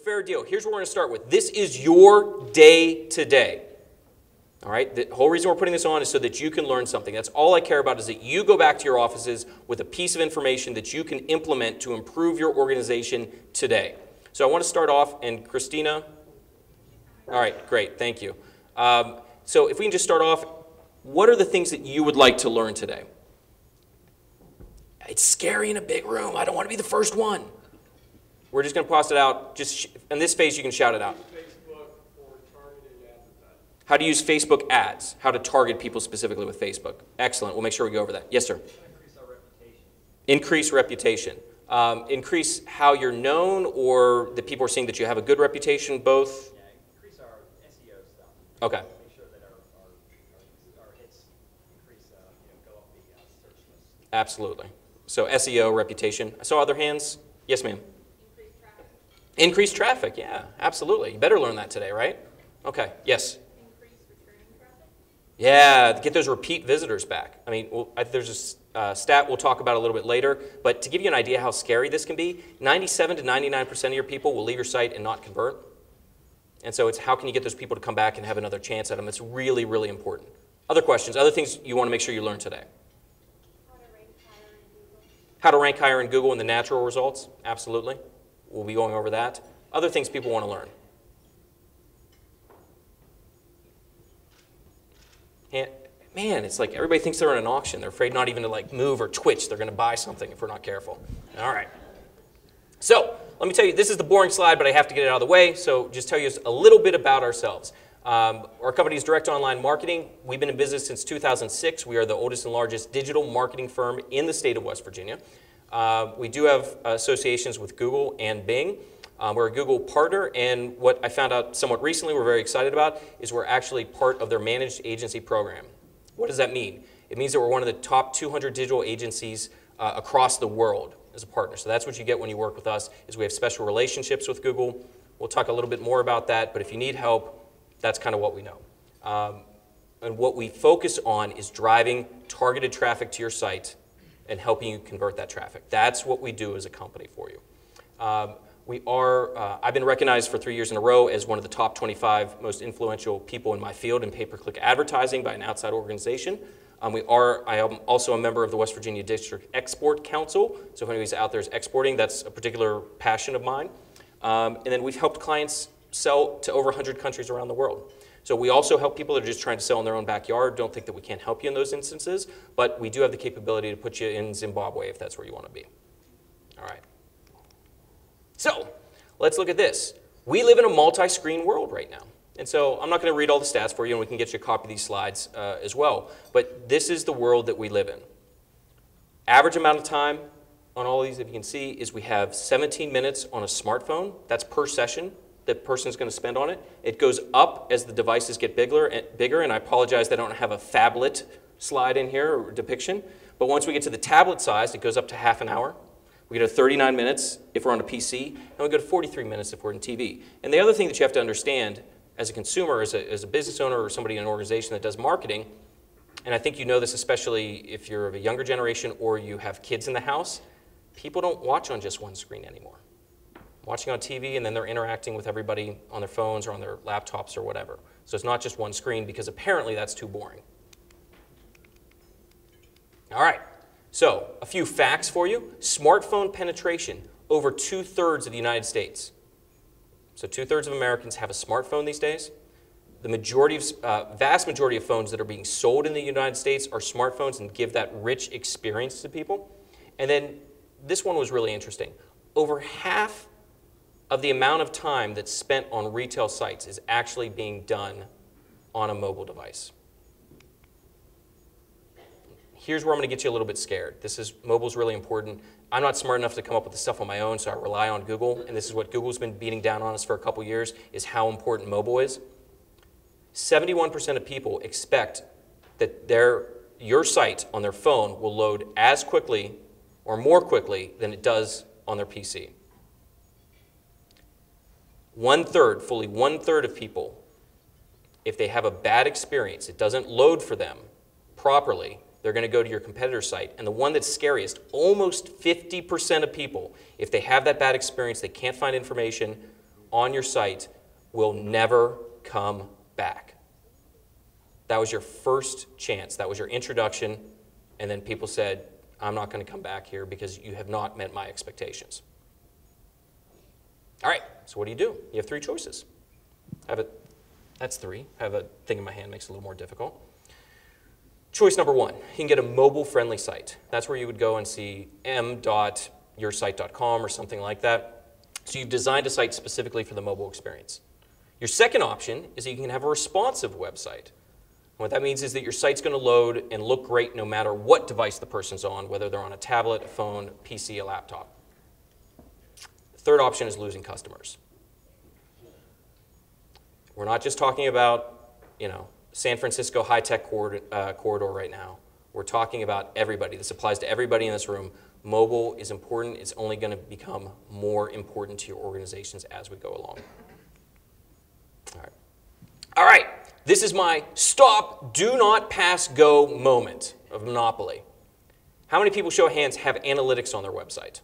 fair deal. Here's what we're going to start with. This is your day today. All right? The whole reason we're putting this on is so that you can learn something. That's all I care about, is that you go back to your offices with a piece of information that you can implement to improve your organization today. So I want to start off, and Christina. All right, great, thank you. So if we can just start off, what are the things that you would like to learn today? It's scary in a big room. I don't want to be the first one. We're just going to toss it out. Just in this phase, you can shout it out. How to use Facebook ads, how to target people specifically with Facebook. Excellent. We'll make sure we go over that. Yes, sir? Increase our reputation. Increase reputation. Increase how you're known, or that people are seeing that you have a good reputation, both? Yeah, increase our SEO stuff. Okay. Make sure that our hits increase, go up the search list. Absolutely. So SEO, reputation. I saw other hands. Yes, ma'am? Increase traffic. Increase traffic, yeah, absolutely. You better learn that today, right? Okay, yes? Yeah, get those repeat visitors back. I mean, there's a stat we'll talk about a little bit later, but to give you an idea how scary this can be, 97 to 99% of your people will leave your site and not convert. And so it's how can you get those people to come back and have another chance at them. It's really, really important. Other questions, other things you want to make sure you learn today? How to rank higher in Google and the natural results? Absolutely. We'll be going over that. Other things people want to learn? And man, it's like everybody thinks they're in an auction. They're afraid not even to like move or twitch. They're going to buy something if we're not careful. All right. So let me tell you, this is the boring slide, but I have to get it out of the way. So just tell you a little bit about ourselves. Our company is Direct Online Marketing. We've been in business since 2006. We are the oldest and largest digital marketing firm in the state of West Virginia. We do have associations with Google and Bing. We're a Google partner, and what I found out somewhat recently we're very excited about is we're actually part of their managed agency program. What does that mean? It means that we're one of the top 200 digital agencies across the world as a partner. So that's what you get when you work with us, is we have special relationships with Google. We'll talk a little bit more about that, but if you need help, that's kind of what we know. And what we focus on is driving targeted traffic to your site and helping you convert that traffic. That's what we do as a company for you. I've been recognized for 3 years in a row as one of the top 25 most influential people in my field in pay-per-click advertising by an outside organization. I am also a member of the West Virginia District Export Council, so if anybody's out there is exporting, that's a particular passion of mine. And then we've helped clients sell to over 100 countries around the world. So we also help people that are just trying to sell in their own backyard. Don't think that we can't help you in those instances, but we do have the capability to put you in Zimbabwe if that's where you want to be. All right. So let's look at this. We live in a multi-screen world right now. And so I'm not going to read all the stats for you, and we can get you a copy of these slides as well. But this is the world that we live in. Average amount of time on all of these, if you can see, is we have 17 minutes on a smartphone. That's per session that person's going to spend on it. It goes up as the devices get bigger, and I apologize that I don't have a phablet slide in here or depiction. But once we get to the tablet size, it goes up to half an hour. We go to 39 minutes if we're on a PC, and we go to 43 minutes if we're in TV. And the other thing that you have to understand as a consumer, as a business owner, or somebody in an organization that does marketing, and I think you know this especially if you're of a younger generation or you have kids in the house, people don't watch on just one screen anymore. Watching on TV, and then they're interacting with everybody on their phones or on their laptops or whatever. So it's not just one screen, because apparently that's too boring. All right. So, a few facts for you. Smartphone penetration, over 2/3 of the United States. So 2/3 of Americans have a smartphone these days. The vast majority of phones that are being sold in the United States are smartphones and give that rich experience to people. And then this one was really interesting. Over half of the amount of time that's spent on retail sites is actually being done on a mobile device. Here's where I'm going to get you a little bit scared. Mobile's really important. I'm not smart enough to come up with the stuff on my own, so I rely on Google, and this is what Google's been beating down on us for a couple years, is how important mobile is. 71% of people expect that your site on their phone will load as quickly or more quickly than it does on their PC. Fully one third of people, if they have a bad experience, it doesn't load for them properly, they're going to go to your competitor's site. And the one that's scariest, almost 50% of people, if they have that bad experience, they can't find information, on your site will never come back. That was your first chance. That was your introduction. And then people said, I'm not going to come back here because you have not met my expectations. All right, so what do? You have 3 choices. That's 3. I have a thing in my hand, makes it a little more difficult. Choice number 1, you can get a mobile-friendly site. That's where you would go and see m.yoursite.com or something like that. So you've designed a site specifically for the mobile experience. Your second option is that you can have a responsive website. What that means is that your site's going to load and look great no matter what device the person's on, whether they're on a tablet, a phone, PC, a laptop. The third option is losing customers. We're not just talking about, San Francisco high-tech corridor right now. We're talking about everybody. This applies to everybody in this room. Mobile is important. It's only going to become more important to your organizations as we go along. All right. This is my stop, do not pass, go moment of Monopoly. How many people, show of hands, have analytics on their website?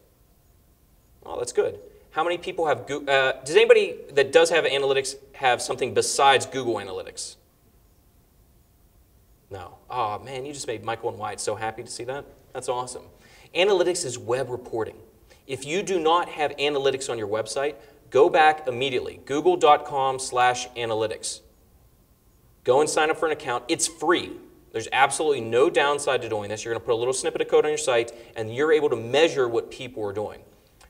Oh, that's good. How many people have, does anybody that does have analytics have something besides Google Analytics? No. Oh, man, you just made Michael and Wyatt so happy to see that. That's awesome. Analytics is web reporting. If you do not have analytics on your website, go back immediately. Google.com/analytics. Go and sign up for an account. It's free. There's absolutely no downside to doing this. You're going to put a little snippet of code on your site, and you're able to measure what people are doing.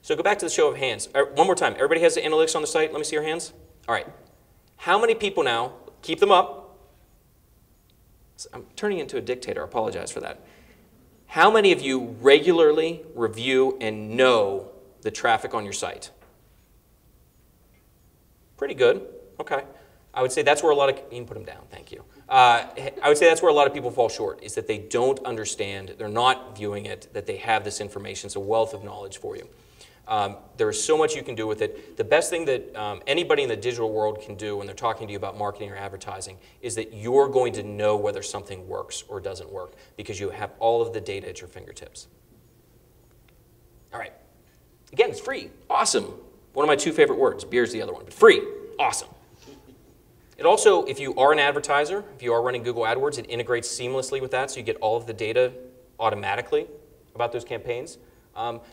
So go back to the show of hands. One more time. Everybody has the analytics on the site? Let me see your hands. All right. How many people now, keep them up. I'm turning into a dictator. I apologize for that. How many of you regularly review and know the traffic on your site? Pretty good. Okay. I would say that's where a lot of, you can put them down, thank you. I would say that's where a lot of people fall short, is that they don't understand, they're not viewing it, that they have this information. It's a wealth of knowledge for you. There is so much you can do with it. The best thing that anybody in the digital world can do when they're talking to you about marketing or advertising is that you're going to know whether something works or doesn't work because you have all of the data at your fingertips. All right. Again, it's free. Awesome. One of my 2 favorite words. Beer's the other one, but free. Awesome. It also, if you are an advertiser, if you are running Google AdWords, it integrates seamlessly with that, so you get all of the data automatically about those campaigns.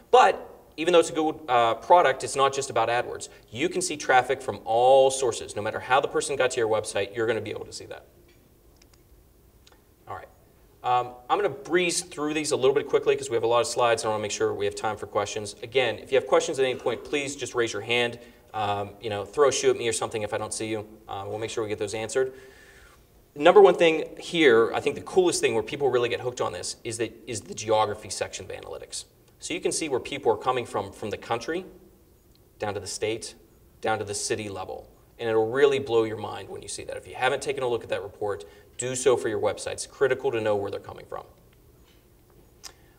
But even though it's a Google product, it's not just about AdWords. You can see traffic from all sources. No matter how the person got to your website, you're going to be able to see that. All right. I'm going to breeze through these a little bit quickly because we have a lot of slides and I want to make sure we have time for questions. Again, if you have questions at any point, please just raise your hand. Throw a shoe at me or something if I don't see you. We'll make sure we get those answered. Number one thing here, I think the coolest thing where people really get hooked on this is the geography section of analytics. So you can see where people are coming from the country, down to the state, down to the city level. And it'll really blow your mind when you see that. If you haven't taken a look at that report, do so for your website. It's critical to know where they're coming from.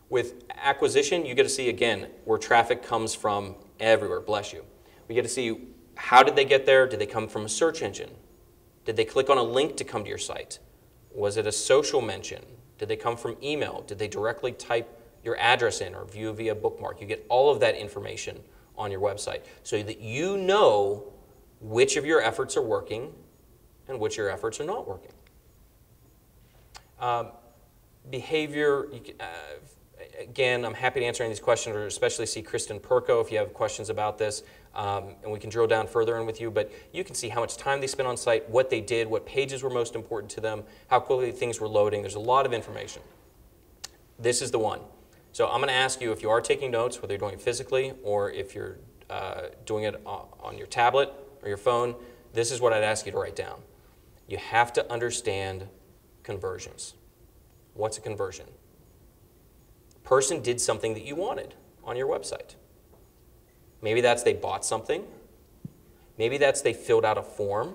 With acquisition, you get to see, again, where traffic comes from everywhere. Bless you. We get to see how did they get there? Did they come from a search engine? Did they click on a link to come to your site? Was it a social mention? Did they come from email? Did they directly type your address in or view via bookmark? You get all of that information on your website so that you know which of your efforts are working and which of your efforts are not working. Behavior, again, I'm happy to answer any of these questions, or especially see Kristen Perko if you have questions about this, and we can drill down further in with you, but you can see how much time they spent on site, what they did, what pages were most important to them, how quickly things were loading. There's a lot of information. This is the one. So I'm going to ask you, if you are taking notes, whether you're doing it physically or if you're doing it on your tablet or your phone, this is what I'd ask you to write down. You have to understand conversions. What's a conversion? A person did something that you wanted on your website. Maybe that's they bought something. Maybe that's they filled out a form.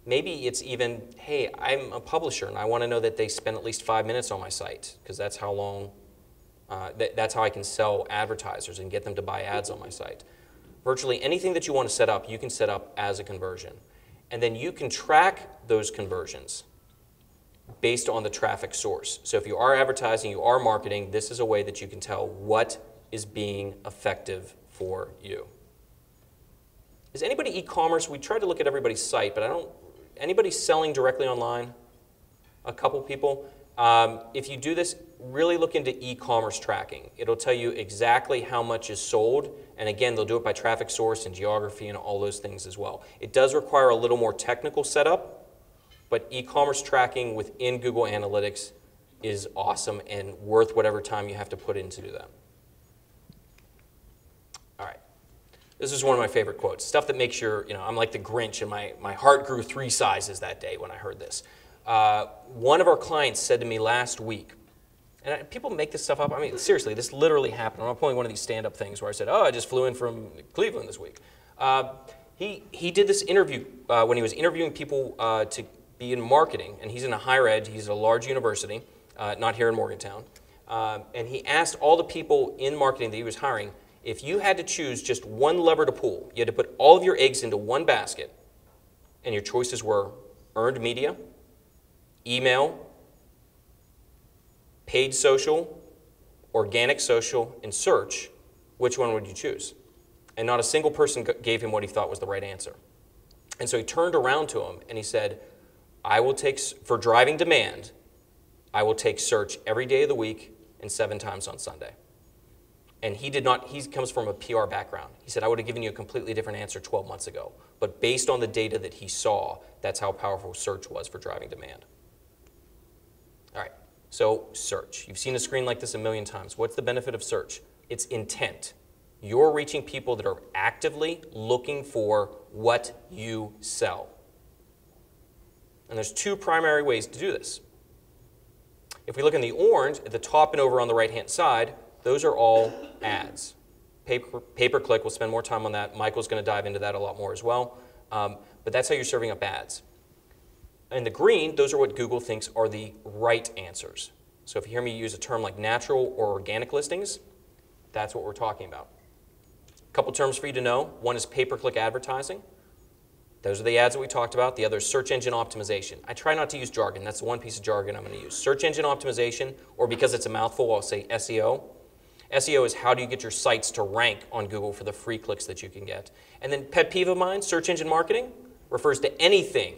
Maybe it's even, hey, I'm a publisher and I want to know that they spent at least 5 minutes on my site because that's how long, that's how I can sell advertisers and get them to buy ads on my site. Virtually anything that you want to set up, you can set up as a conversion. And then you can track those conversions based on the traffic source. So if you are advertising, you are marketing, this is a way that you can tell what is being effective for you. Is anybody e-commerce? We tried to look at everybody's site, but I don't, anybody selling directly online? A couple people. If you do this, really look into e-commerce tracking. It'll tell you exactly how much is sold, and again, they'll do it by traffic source and geography and all those things as well. It does require a little more technical setup, but e-commerce tracking within Google Analytics is awesome and worth whatever time you have to put in to do that. All right. This is one of my favorite quotes. Stuff that makes your, I'm like the Grinch, and my heart grew 3 sizes that day when I heard this. One of our clients said to me last week, and people make this stuff up. I mean, seriously, this literally happened. I'm not pulling one of these stand-up things where I said, oh, I just flew in from Cleveland this week. He did this interview when he was interviewing people to be in marketing, and he's in a higher ed. He's at a large university, not here in Morgantown. And he asked all the people in marketing that he was hiring, if you had to choose just one lever to pull, you had to put all of your eggs into one basket, and your choices were earned media, email, paid social, organic social, and search, which one would you choose? And not a single person gave him what he thought was the right answer. And so he turned around to him and he said, I will take, for driving demand, I will take search every day of the week and 7 times on Sunday. And he did not, he comes from a PR background. He said, I would have given you a completely different answer 12 months ago. But based on the data that he saw, that's how powerful search was for driving demand. All right, so search. You've seen a screen like this a million times. What's the benefit of search? It's intent. You're reaching people that are actively looking for what you sell. And there's 2 primary ways to do this. If we look in the orange, at the top and over on the right-hand side, those are all ads. Pay-per-click, we'll spend more time on that. Michael's going to dive into that a lot more as well. But that's how you're serving up ads. In the green, those are what Google thinks are the right answers. So if you hear me use a term like natural or organic listings, that's what we're talking about. A couple terms for you to know. One is pay-per-click advertising. Those are the ads that we talked about. The other is search engine optimization. I try not to use jargon. That's the one piece of jargon I'm going to use. Search engine optimization, or because it's a mouthful, I'll say SEO. SEO is how do you get your sites to rank on Google for the free clicks that you can get. And then pet peeve of mine, search engine marketing, refers to anything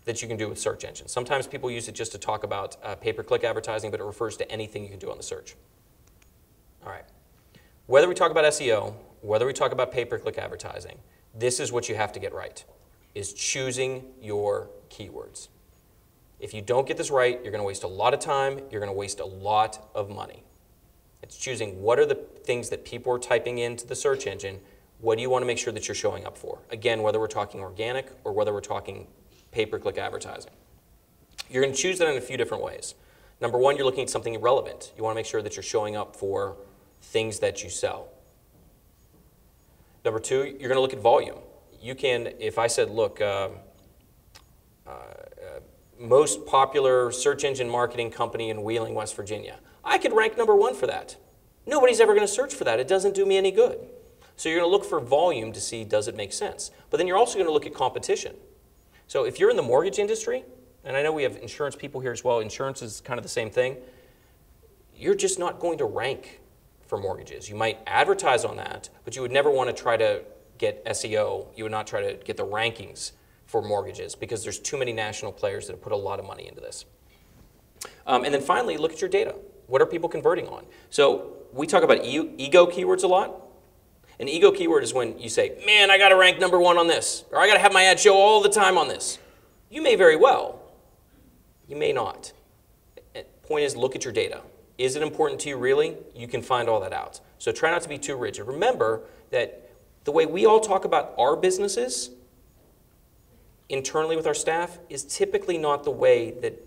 that you can do with search engines. Sometimes people use it just to talk about pay-per-click advertising, but it refers to anything you can do on the search. All right. Whether we talk about SEO, whether we talk about pay-per-click advertising, this is what you have to get right, is choosing your keywords. If you don't get this right, you're going to waste a lot of time, you're going to waste a lot of money. It's choosing what are the things that people are typing into the search engine, what do you want to make sure that you're showing up for? Again, whether we're talking organic or whether we're talking pay-per-click advertising. You're going to choose that in a few different ways. Number one, you're looking at something relevant. You want to make sure that you're showing up for things that you sell. Number two, you're going to look at volume. You can, if I said, look, most popular search engine marketing company in Wheeling, West Virginia, I could rank number 1 for that. Nobody's ever going to search for that. It doesn't do me any good. So you're going to look for volume to see, does it make sense? But then you're also going to look at competition. So if you're in the mortgage industry, and I know we have insurance people here as well, insurance is kind of the same thing, you're just not going to rank for mortgages. You might advertise on that, but you would never want to try to get SEO. You would not try to get the rankings for mortgages because there's too many national players that have put a lot of money into this. And then finally, look at your data. What are people converting on? So we talk about ego keywords a lot. An ego keyword is when you say, man, I got to rank number 1 on this, or I got to have my ad show all the time on this. You may very well. You may not. Point is, look at your data. Is it important to you really? You can find all that out. So try not to be too rigid. Remember that the way we all talk about our businesses internally with our staff is typically not the way that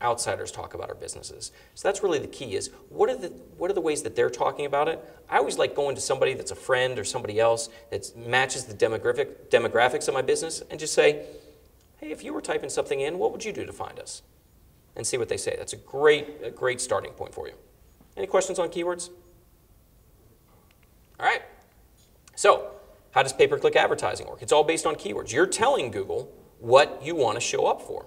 outsiders talk about our businesses. So that's really the key is, what are the ways that they're talking about it? I always like going to somebody that's a friend or somebody else that matches the demographics of my business and just say, hey, if you were typing something in, what would you do to find us? And see what they say. That's a great starting point for you. Any questions on keywords? All right. So how does pay-per-click advertising work? It's all based on keywords. You're telling Google what you want to show up for.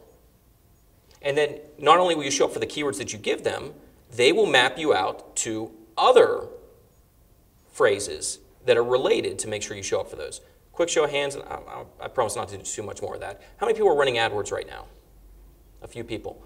And then not only will you show up for the keywords that you give them, they will map you out to other phrases that are related to make sure you show up for those. quick show of hands, and I promise not to do too much more of that. How many people are running AdWords right now? A few people.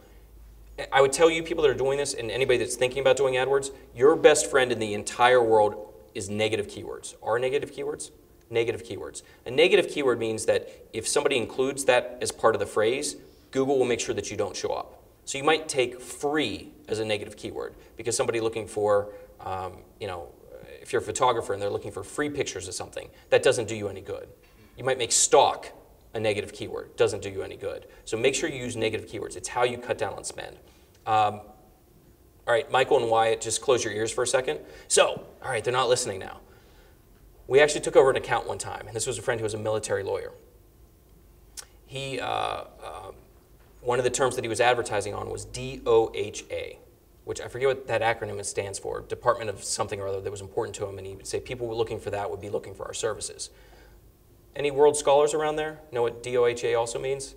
I would tell you people that are doing this, and anybody that's thinking about doing AdWords, your best friend in the entire world is negative keywords. Are negative keywords? Negative keywords. A negative keyword means that if somebody includes that as part of the phrase, Google will make sure that you don't show up. So you might take free as a negative keyword because somebody looking for, if you're a photographer and they're looking for free pictures of something, that doesn't do you any good. You might make stock a negative keyword. Doesn't do you any good. So make sure you use negative keywords. It's how you cut down on spend. All right, Michael and Wyatt, just close your ears for a second. So, all right, they're not listening now. We actually took over an account one time, and this was a friend who was a military lawyer. He, one of the terms that he was advertising on was DOHA, which I forget what that acronym stands for, Department of something or other that was important to him, and he would say people were looking for that would be looking for our services. Any world scholars around there know what DOHA also means?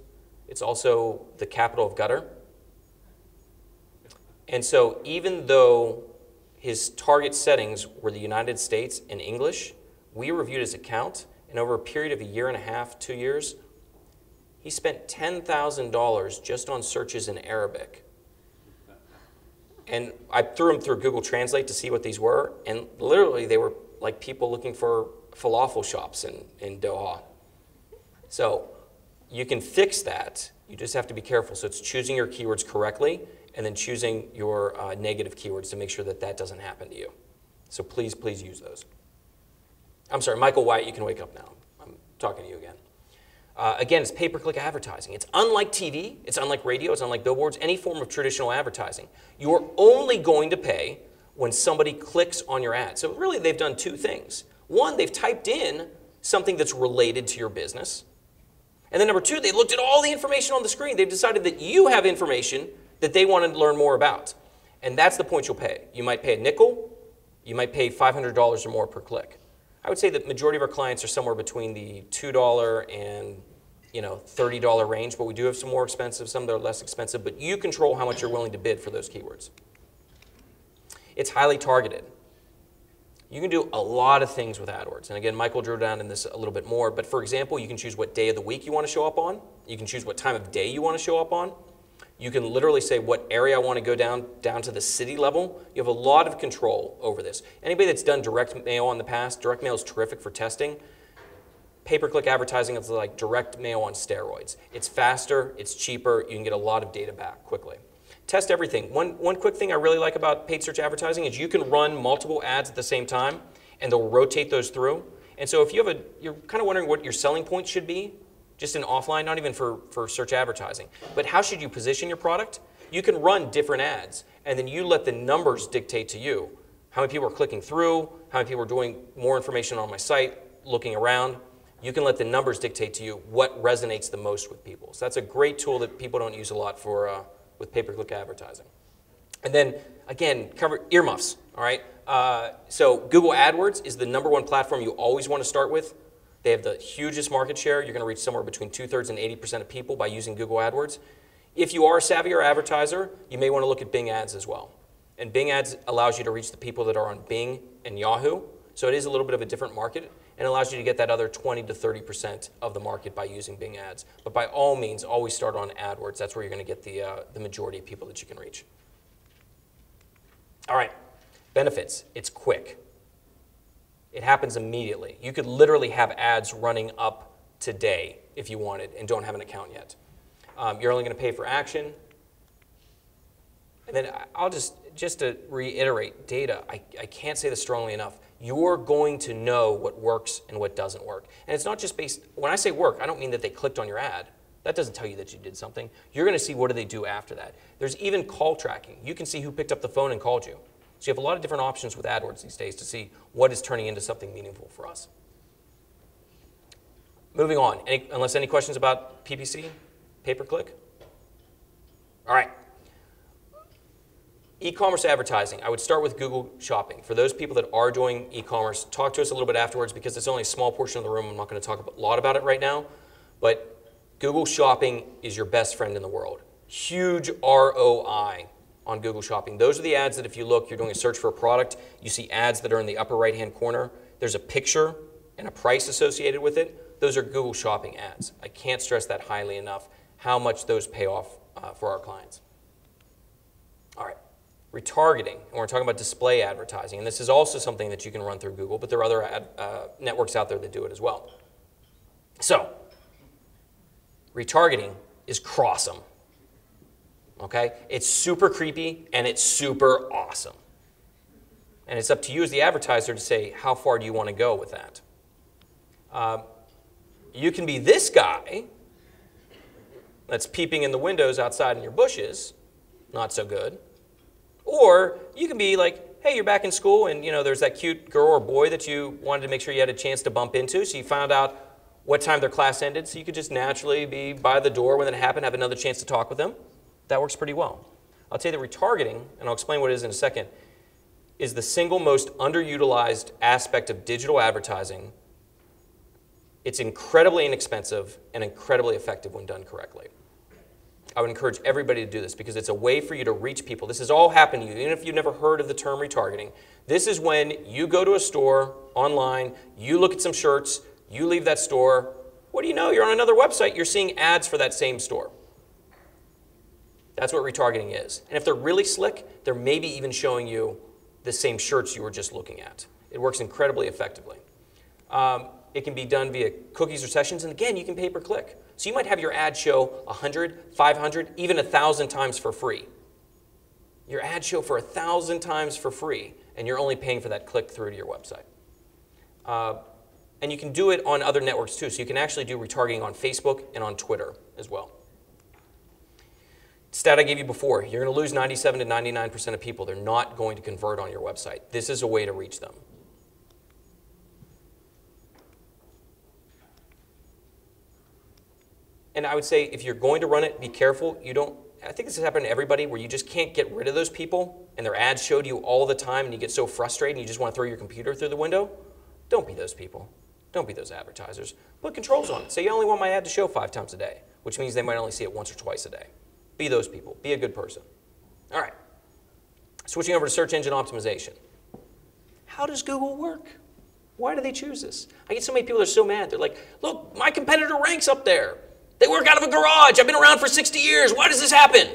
It's also the capital of gutter. And so even though his target settings were the United States and English, we reviewed his account, and over a period of a year and a half, 2 years, he spent $10,000 just on searches in Arabic. And I threw him through Google Translate to see what these were, and literally they were like people looking for falafel shops in Doha. So you can fix that. You just have to be careful. So it's choosing your keywords correctly and then choosing your negative keywords to make sure that that doesn't happen to you. So please, please use those. I'm sorry, Michael Wyatt, you can wake up now. I'm talking to you again. Again, it's pay-per-click advertising. It's unlike TV, it's unlike radio, it's unlike billboards, any form of traditional advertising. You're only going to pay when somebody clicks on your ad. So really, they've done two things. One, they've typed in something that's related to your business. And then number two, they looked at all the information on the screen. They've decided that you have information that they want to learn more about. And that's the point you'll pay. You might pay a nickel, you might pay $500 or more per click. I would say that the majority of our clients are somewhere between the $2 and $30 range, but we do have some more expensive, some that are less expensive, but you control how much you're willing to bid for those keywords. It's highly targeted. You can do a lot of things with AdWords. And again, Michael drew down in this a little bit more, but for example, you can choose what day of the week you want to show up on. You can choose what time of day you want to show up on. You can literally say what area I want to go down to the city level. You have a lot of control over this. Anybody that's done direct mail in the past, direct mail is terrific for testing. Pay-per-click advertising is like direct mail on steroids. It's faster, it's cheaper, you can get a lot of data back quickly. Test everything. One quick thing I really like about paid search advertising is you can run multiple ads at the same time and they'll rotate those through. And so if you have you're kind of wondering what your selling point should be, just in offline, not even for search advertising, but how should you position your product? You can run different ads and then you let the numbers dictate to you how many people are clicking through, how many people are doing more information on my site, looking around. You can let the numbers dictate to you what resonates the most with people. So that's a great tool that people don't use a lot for with pay-per-click advertising. And then, again, cover earmuffs, all right? So Google AdWords is the #1 platform you always want to start with. They have the hugest market share. You're going to reach somewhere between 2/3 and 80% of people by using Google AdWords. If you are a savvier advertiser, you may want to look at Bing Ads as well. And Bing Ads allows you to reach the people that are on Bing and Yahoo. So it is a little bit of a different market and allows you to get that other 20 to 30% of the market by using Bing Ads. But by all means, always start on AdWords. That's where you're going to get the majority of people that you can reach. All right, benefits. It's quick. It happens immediately. You could literally have ads running up today if you wanted and don't have an account yet. You're only going to pay for action. And then I'll just to reiterate, data, I can't say this strongly enough. You're going to know what works and what doesn't work. And it's not just based, when I say work, I don't mean that they clicked on your ad. That doesn't tell you that you did something. You're going to see what do they do after that. There's even call tracking. You can see who picked up the phone and called you. So you have a lot of different options with AdWords these days to see what is turning into something meaningful for us. Moving on, unless any questions about PPC, pay-per-click? All right. E-commerce advertising, I would start with Google Shopping. For those people that are doing e-commerce, talk to us a little bit afterwards because it's only a small portion of the room. I'm not going to talk a lot about it right now. But Google Shopping is your best friend in the world. Huge ROI on Google Shopping. Those are the ads that if you look, you're doing a search for a product, you see ads that are in the upper right-hand corner. There's a picture and a price associated with it. those are Google Shopping ads. I can't stress that highly enough, how much those pay off for our clients. All right, retargeting, and we're talking about display advertising, and this is also something that you can run through Google, but there are other networks out there that do it as well. So, retargeting is crossum, okay? It's super creepy, and it's super awesome. And it's up to you as the advertiser to say, how far do you want to go with that? You can be this guy that's peeping in the windows outside in your bushes, not so good. Or you can be like, hey, you're back in school and there's that cute girl or boy that you wanted to make sure you had a chance to bump into, so you found out what time their class ended, so you could just naturally be by the door when it happened, have another chance to talk with them. That works pretty well. I'll tell you that retargeting, and I'll explain what it is in a second, is the single most underutilized aspect of digital advertising. It's incredibly inexpensive and incredibly effective when done correctly. I would encourage everybody to do this because it's a way for you to reach people. This has all happened to you, even if you've never heard of the term retargeting. This is when you go to a store online, you look at some shirts, you leave that store. What do you know? You're on another website. You're seeing ads for that same store. That's what retargeting is. And if they're really slick, they're maybe even showing you the same shirts you were just looking at. It works incredibly effectively. It can be done via cookies or sessions, and again, you can pay per click. So you might have your ad show 100, 500, even 1,000 times for free. Your ad show for 1,000 times for free, and you're only paying for that click through to your website. And you can do it on other networks too, so you can actually do retargeting on Facebook and on Twitter as well. Stat I gave you before, you're going to lose 97 to 99% of people. They're not going to convert on your website. This is a way to reach them. And I would say if you're going to run it, be careful. I think this has happened to everybody where you just can't get rid of those people and their ads showed you all the time and you get so frustrated and you just want to throw your computer through the window. Don't be those people. Don't be those advertisers. Put controls on it. Say you only want my ad to show 5 times a day, which means they might only see it once or twice a day. Be those people. Be a good person. All right. Switching over to search engine optimization. How does Google work? Why do they choose this? I get so many people that are so mad. They're like, look, my competitor ranks up there. They work out of a garage. I've been around for 60 years. Why does this happen?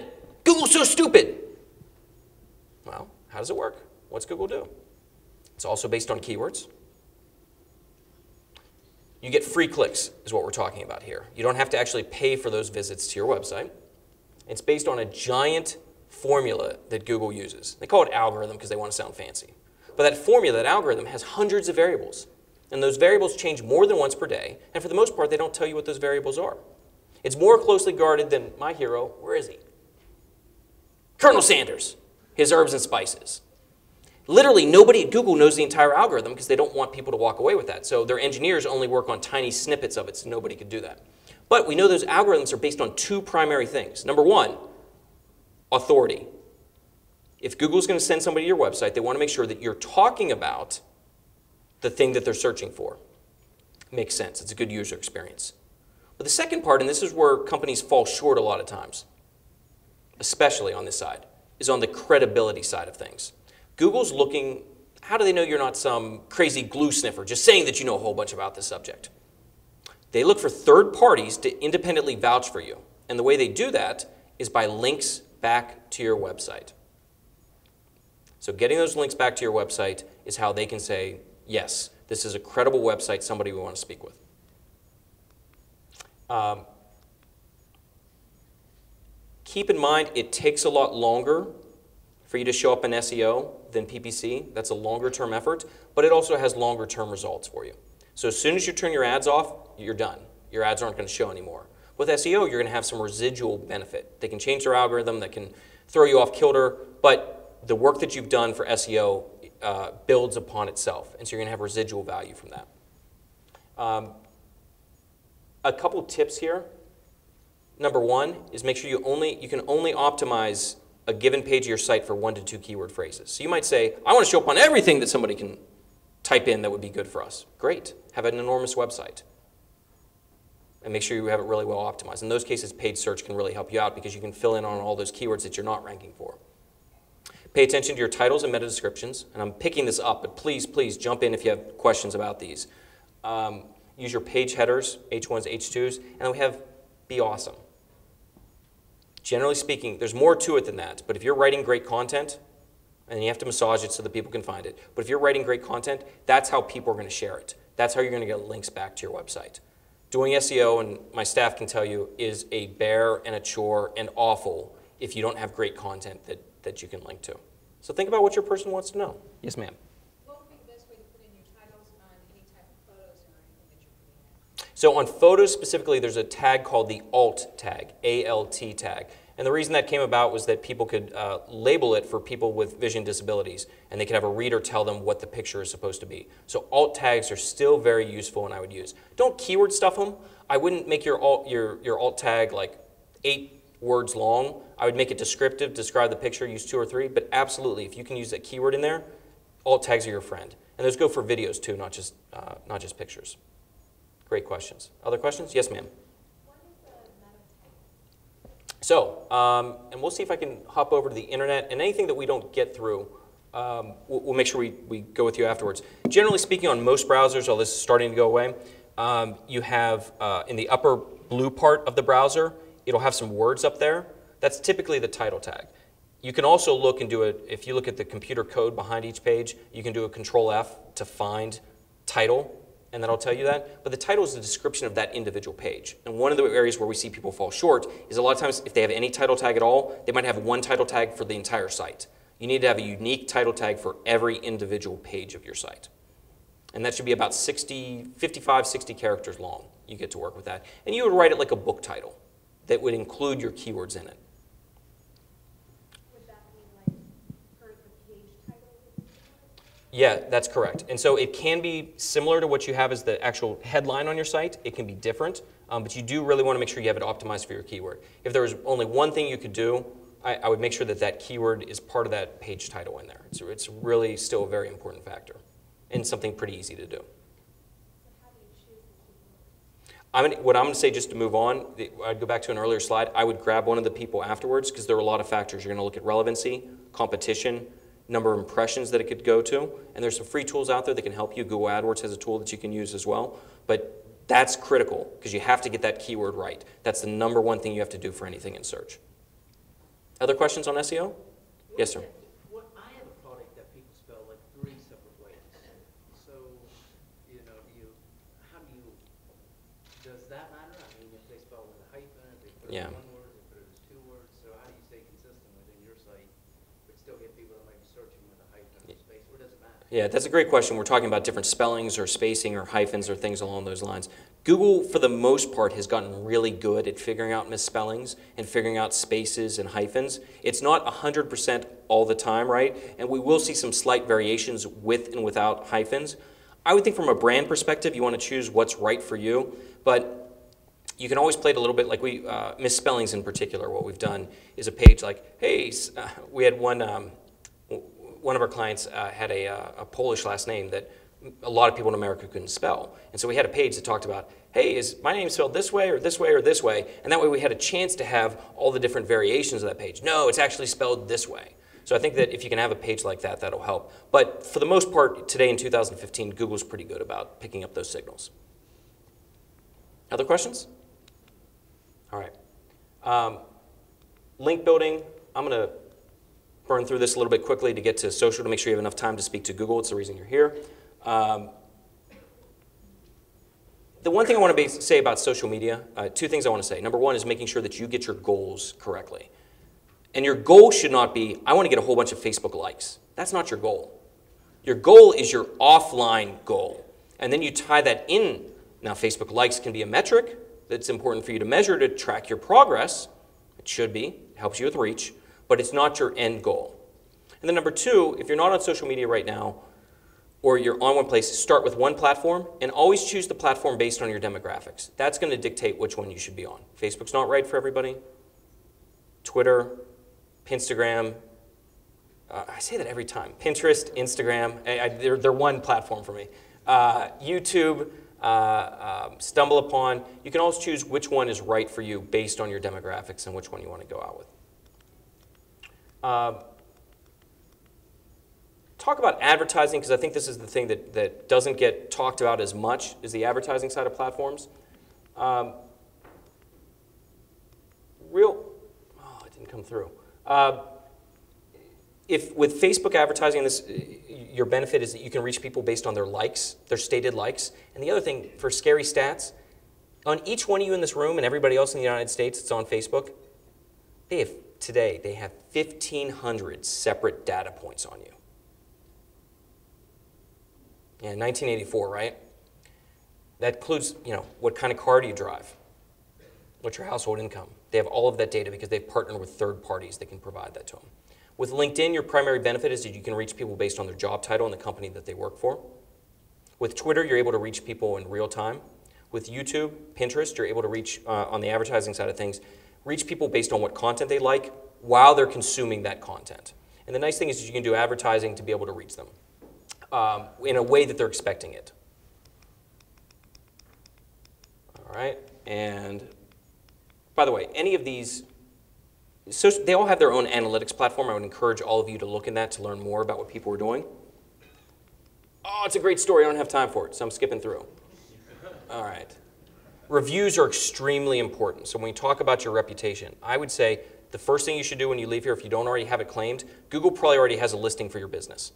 Google's so stupid. Well, how does it work? What's Google do? It's also based on keywords. You get free clicks is what we're talking about here. You don't have to actually pay for those visits to your website. It's based on a giant formula that Google uses. They call it algorithm because they want to sound fancy. But that formula, that algorithm, has hundreds of variables. And those variables change more than once per day. And for the most part, they don't tell you what those variables are. It's more closely guarded than my hero. Where is he? Colonel Sanders, his herbs and spices. Literally, nobody at Google knows the entire algorithm because they don't want people to walk away with that. So their engineers only work on tiny snippets of it, so nobody could do that. But we know those algorithms are based on 2 primary things. Number 1, authority. If Google's going to send somebody to your website, they want to make sure that you're talking about the thing that they're searching for. Makes sense. It's a good user experience. But the second part, and this is where companies fall short a lot of times, especially on this side, is on the credibility side of things. Google's looking, how do they know you're not some crazy glue sniffer just saying that you know a whole bunch about this subject? They look for third parties to independently vouch for you. And the way they do that is by links back to your website. So getting those links back to your website is how they can say, yes, this is a credible website, somebody we want to speak with. Keep in mind, it takes a lot longer for you to show up in SEO than PPC. That's a longer-term effort, but it also has longer-term results for you. So as soon as you turn your ads off, you're done. Your ads aren't going to show anymore. With SEO, you're going to have some residual benefit. They can change their algorithm, that can throw you off kilter, but the work that you've done for SEO builds upon itself, and so you're going to have residual value from that. A couple tips here. Number 1 is make sure you can only optimize a given page of your site for 1 to 2 keyword phrases. So you might say, I want to show up on everything that somebody can type in that would be good for us. Great. Have an enormous website. And make sure you have it really well optimized. In those cases, paid search can really help you out because you can fill in on all those keywords that you're not ranking for. Pay attention to your titles and meta descriptions. And I'm picking this up, but please, please jump in if you have questions about these. You use your page headers, H1s, H2s, and then we have be awesome. Generally speaking, there's more to it than that, but if you're writing great content, and you have to massage it so that people can find it, but if you're writing great content, that's how people are going to share it. That's how you're going to get links back to your website. Doing SEO, and my staff can tell you, is a bear and a chore and awful if you don't have great content that you can link to. So think about what your person wants to know. Yes, ma'am. What would be the best way to put in your titles on any type of photos or anything that you're putting in? So on photos specifically, there's a tag called the alt tag, ALT tag. And the reason that came about was that people could label it for people with vision disabilities, and they could have a reader tell them what the picture is supposed to be. So alt tags are still very useful and I would use. Don't keyword stuff them. I wouldn't make your alt tag like 8 words long. I would make it descriptive, describe the picture, use 2 or 3, but absolutely, if you can use that keyword in there, alt tags are your friend. And those go for videos too, not just pictures. Great questions. Other questions? Yes, ma'am. So, and we'll see if I can hop over to the internet, and anything that we don't get through, we'll make sure we go with you afterwards. Generally speaking, on most browsers, all this is starting to go away, you have in the upper blue part of the browser, it'll have some words up there. That's typically the title tag. You can also look and do it, if you look at the computer code behind each page, you can do a Control F to find title, and that'll tell you that. But the title is the description of that individual page. And one of the areas where we see people fall short is a lot of times if they have any title tag at all, they might have one title tag for the entire site. You need to have a unique title tag for every individual page of your site. And that should be about 55, 60 characters long. You get to work with that. And you would write it like a book title that would include your keywords in it. Would that mean like per the page title? Yeah, that's correct. And so it can be similar to what you have as the actual headline on your site. It can be different, but you do really want to make sure you have it optimized for your keyword. If there was only one thing you could do, I would make sure that that keyword is part of that page title in there. It's really still a very important factor and something pretty easy to do. So how do you choose the keyword? What I'm going to say, just to move on, I'd go back to an earlier slide. I would grab one of the people afterwards because there are a lot of factors. You're going to look at relevancy, competition, number of impressions that it could go to, and there's some free tools out there that can help you. Google AdWords has a tool that you can use as well, but that's critical because you have to get that keyword right. That's the number one thing you have to do for anything in search. Other questions on SEO? Yes, sir. I have a product that people spell like 3 separate ways. So, does that matter? I mean, if they spell with a hyphen, if they put it as 1 word, if they put it as 2 words, so how do you stay consistent within your site, but still get people that might be searching with a hyphen or space, or does it matter? Yeah, that's a great question. We're talking about different spellings or spacing or hyphens or things along those lines. Google, for the most part, has gotten really good at figuring out misspellings and figuring out spaces and hyphens. It's not 100% all the time, right? And we will see some slight variations with and without hyphens. I would think from a brand perspective, you want to choose what's right for you, but you can always play it a little bit like misspellings in particular. What we've done is a page like, hey, we had one of our clients had a Polish last name that a lot of people in America couldn't spell. And so we had a page that talked about, hey, is my name spelled this way or this way or this way? And that way we had a chance to have all the different variations of that page. No, it's actually spelled this way. So I think that if you can have a page like that, that'll help. But for the most part, today in 2015, Google's pretty good about picking up those signals. Other questions? All right. Link building, I'm going to burn through this a little bit quickly to get to social to make sure you have enough time to speak to Google. It's the reason you're here. The one thing I want to say about social media, 2 things I want to say. Number 1 is making sure that you get your goals correctly. And your goal should not be, I want to get a whole bunch of Facebook likes. That's not your goal. Your goal is your offline goal. And then you tie that in. Now, Facebook likes can be a metric that's important for you to measure to track your progress. It should be. It helps you with reach. But it's not your end goal. And then number 2, if you're not on social media right now, or you're on one place, start with one platform, and always choose the platform based on your demographics. That's going to dictate which one you should be on. Facebook's not right for everybody. Twitter, Instagram, I say that every time. Pinterest, Instagram, they're one platform for me. YouTube, StumbleUpon. You can always choose which one is right for you based on your demographics and which one you want to go out with. talk about advertising, because I think this is the thing that doesn't get talked about as much, is the advertising side of platforms. Oh, it didn't come through. If with Facebook advertising, your benefit is that you can reach people based on their likes, their stated likes. And the other thing, for scary stats, on each one of you in this room and everybody else in the United States that's on Facebook, today they have 1,500 separate data points on you. Yeah, 1984, right? That includes, what kind of car do you drive? What's your household income? They have all of that data because they've partnered with third parties that can provide that to them. With LinkedIn, your primary benefit is that you can reach people based on their job title and the company that they work for. With Twitter, you're able to reach people in real time. With YouTube, Pinterest, you're able to reach, on the advertising side of things, reach people based on what content they like while they're consuming that content. And the nice thing is you can do advertising to be able to reach them in a way that they're expecting it. All right, and by the way, any of these, they all have their own analytics platform. I would encourage all of you to look in that to learn more about what people are doing. Oh, it's a great story. I don't have time for it, so I'm skipping through. All right. Reviews are extremely important. So when we talk about your reputation, I would say the first thing you should do when you leave here, if you don't already have it claimed, Google probably already has a listing for your business.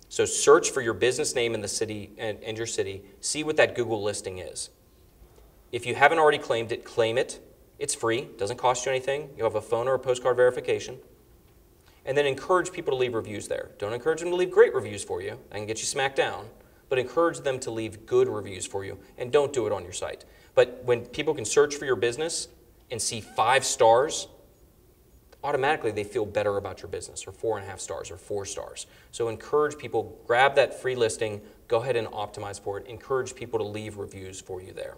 So search for your business name in the city and your city. See what that Google listing is. If you haven't already claimed it, claim it. It's free. Doesn't cost you anything. You have a phone or a postcard verification. And then encourage people to leave reviews there. Don't encourage them to leave great reviews for you. That can get you smacked down. But encourage them to leave good reviews for you. And don't do it on your site. But when people can search for your business and see 5 stars, automatically they feel better about your business, or 4.5 stars, or 4 stars. So encourage people, grab that free listing, go ahead and optimize for it. Encourage people to leave reviews for you there.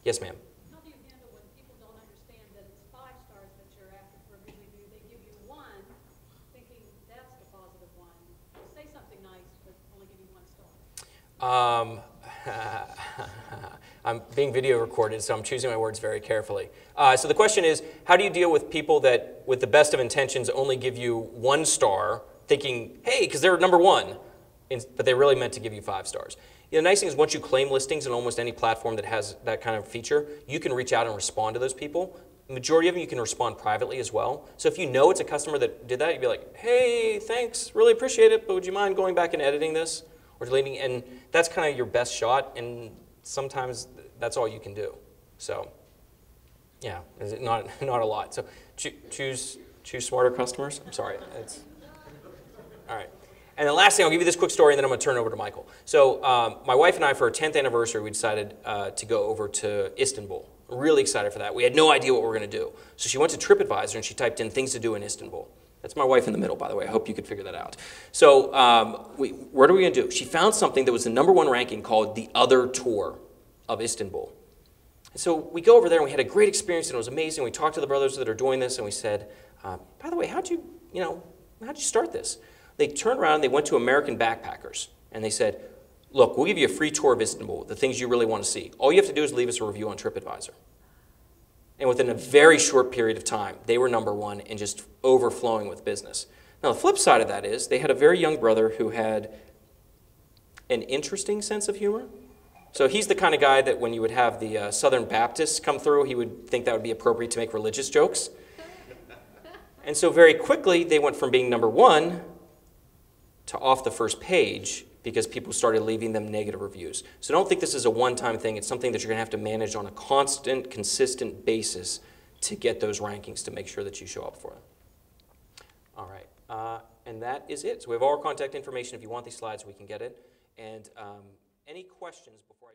Yes, ma'am? How do you handle when people don't understand that it's 5 stars that you're after for a good review? They give you 1, thinking that's the positive one. Say something nice, but only give you 1 star. I'm being video recorded, so I'm choosing my words very carefully. So the question is, how do you deal with people that, with the best of intentions, only give you 1 star, thinking, hey, because they're number 1, but they really meant to give you 5 stars? The nice thing is once you claim listings on almost any platform that has that kind of feature, you can reach out and respond to those people. The majority of them you can respond privately as well. So if you know it's a customer that did that, you'd be like, hey, thanks, really appreciate it, but would you mind going back and editing this? Or deleting, and that's kind of your best shot, and sometimes that's all you can do. So, yeah, not a lot. So choose smarter customers. I'm sorry. All right. And the last thing, I'll give you this quick story, and then I'm going to turn it over to Michael. So my wife and I, for our 10th anniversary, we decided to go over to Istanbul. We're really excited for that. We had no idea what we were going to do. So she went to TripAdvisor, and she typed in things to do in Istanbul. That's my wife in the middle, by the way. I hope you could figure that out. So what are we going to do? She found something that was the #1 ranking called The Other Tour of Istanbul. And so we go over there, and we had a great experience, and it was amazing. We talked to the brothers that are doing this, and we said, by the way, how'd you start this? They turned around, they went to American Backpackers, and they said, look, we'll give you a free tour of Istanbul, the things you really want to see. All you have to do is leave us a review on TripAdvisor. And within a very short period of time, they were #1 and just overflowing with business. Now, the flip side of that is they had a very young brother who had an interesting sense of humor. So he's the kind of guy that when you would have the Southern Baptists come through, he would think that would be appropriate to make religious jokes. And so very quickly, they went from being #1 to off the first page because people started leaving them negative reviews. So don't think this is a one-time thing. It's something that you're going to have to manage on a constant, consistent basis to get those rankings to make sure that you show up for them. All right, and that is it. So we have all our contact information. If you want these slides, we can get it. And any questions before I...